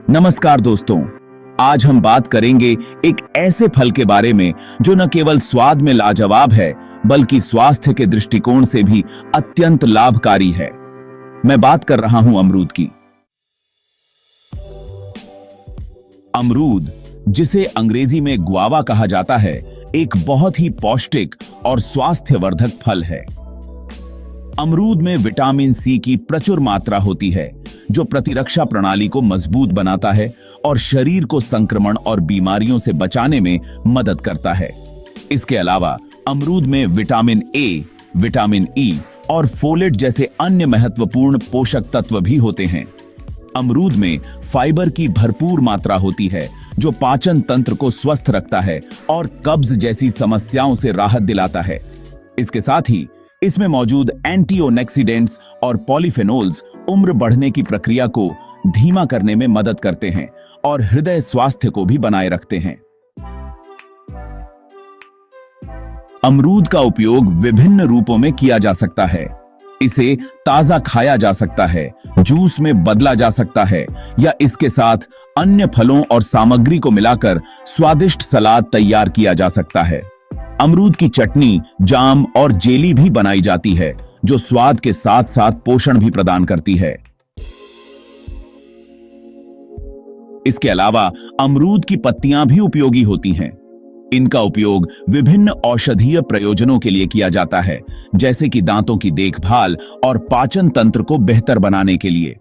नमस्कार दोस्तों, आज हम बात करेंगे एक ऐसे फल के बारे में जो न केवल स्वाद में लाजवाब है बल्कि स्वास्थ्य के दृष्टिकोण से भी अत्यंत लाभकारी है। मैं बात कर रहा हूं अमरूद की। अमरूद, जिसे अंग्रेजी में गुआवा कहा जाता है, एक बहुत ही पौष्टिक और स्वास्थ्यवर्धक फल है। अमरूद में विटामिन सी की प्रचुर मात्रा होती है जो प्रतिरक्षा प्रणाली को मजबूत बनाता है और शरीर को संक्रमण और बीमारियों से बचाने में मदद करता है। इसके अलावा अमरूद में विटामिन ए, विटामिन ई और फोलेट जैसे अन्य महत्वपूर्ण पोषक तत्व भी होते हैं। अमरूद में फाइबर की भरपूर मात्रा होती है जो पाचन तंत्र को स्वस्थ रखता है और कब्ज जैसी समस्याओं से राहत दिलाता है। इसके साथ ही इसमें मौजूद एंटीऑक्सीडेंट्स और पॉलीफेनोल्स उम्र बढ़ने की प्रक्रिया को धीमा करने में मदद करते हैं और हृदय स्वास्थ्य को भी बनाए रखते हैं। अमरूद का उपयोग विभिन्न रूपों में किया जा सकता है। इसे ताजा खाया जा सकता है, जूस में बदला जा सकता है या इसके साथ अन्य फलों और सामग्री को मिलाकर स्वादिष्ट सलाद तैयार किया जा सकता है। अमरूद की चटनी, जाम और जेली भी बनाई जाती है जो स्वाद के साथ साथ पोषण भी प्रदान करती है। इसके अलावा अमरूद की पत्तियां भी उपयोगी होती हैं। इनका उपयोग विभिन्न औषधीय प्रयोजनों के लिए किया जाता है, जैसे कि दांतों की देखभाल और पाचन तंत्र को बेहतर बनाने के लिए।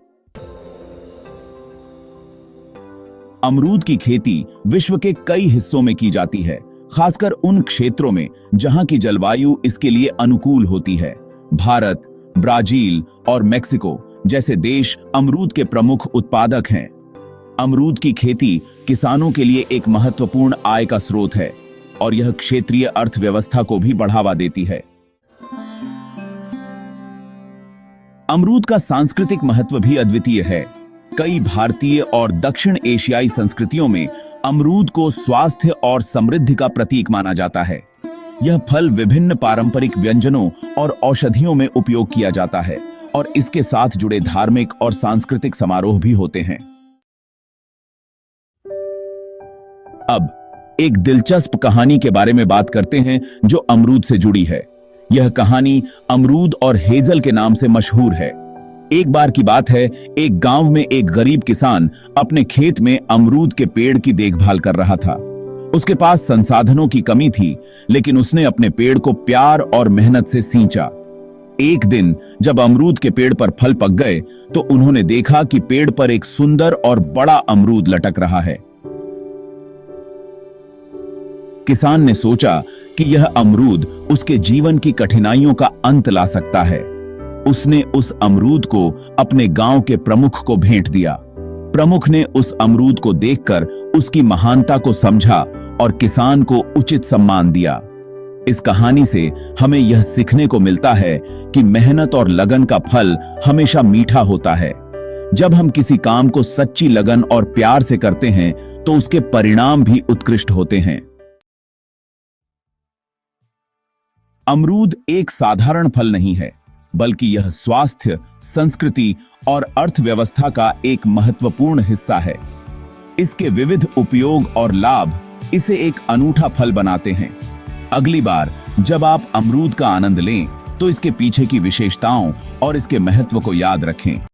अमरूद की खेती विश्व के कई हिस्सों में की जाती है, खासकर उन क्षेत्रों में जहां की जलवायु इसके लिए अनुकूल होती है। भारत, ब्राजील और मेक्सिको जैसे देश अमरूद के प्रमुख उत्पादक हैं। अमरूद की खेती किसानों के लिए एक महत्वपूर्ण आय का स्रोत है और यह क्षेत्रीय अर्थव्यवस्था को भी बढ़ावा देती है। अमरूद का सांस्कृतिक महत्व भी अद्वितीय है। कई भारतीय और दक्षिण एशियाई संस्कृतियों में अमरूद को स्वास्थ्य और समृद्धि का प्रतीक माना जाता है। यह फल विभिन्न पारंपरिक व्यंजनों और औषधियों में उपयोग किया जाता है और इसके साथ जुड़े धार्मिक और सांस्कृतिक समारोह भी होते हैं। अब एक दिलचस्प कहानी के बारे में बात करते हैं जो अमरूद से जुड़ी है। यह कहानी अमरूद और हेजल के नाम से मशहूर है। एक बार की बात है, एक गांव में एक गरीब किसान अपने खेत में अमरूद के पेड़ की देखभाल कर रहा था। उसके पास संसाधनों की कमी थी, लेकिन उसने अपने पेड़ को प्यार और मेहनत से सींचा। एक दिन जब अमरूद के पेड़ पर फल पक गए तो उन्होंने देखा कि पेड़ पर एक सुंदर और बड़ा अमरूद लटक रहा है। किसान ने सोचा कि यह अमरूद उसके जीवन की कठिनाइयों का अंत ला सकता है। उसने उस अमरूद को अपने गांव के प्रमुख को भेंट दिया। प्रमुख ने उस अमरूद को देखकर उसकी महानता को समझा और किसान को उचित सम्मान दिया। इस कहानी से हमें यह सीखने को मिलता है कि मेहनत और लगन का फल हमेशा मीठा होता है। जब हम किसी काम को सच्ची लगन और प्यार से करते हैं तो उसके परिणाम भी उत्कृष्ट होते हैं। अमरूद एक साधारण फल नहीं है, बल्कि यह स्वास्थ्य, संस्कृति और अर्थव्यवस्था का एक महत्वपूर्ण हिस्सा है। इसके विविध उपयोग और लाभ इसे एक अनूठा फल बनाते हैं। अगली बार जब आप अमरूद का आनंद लें तो इसके पीछे की विशेषताओं और इसके महत्व को याद रखें।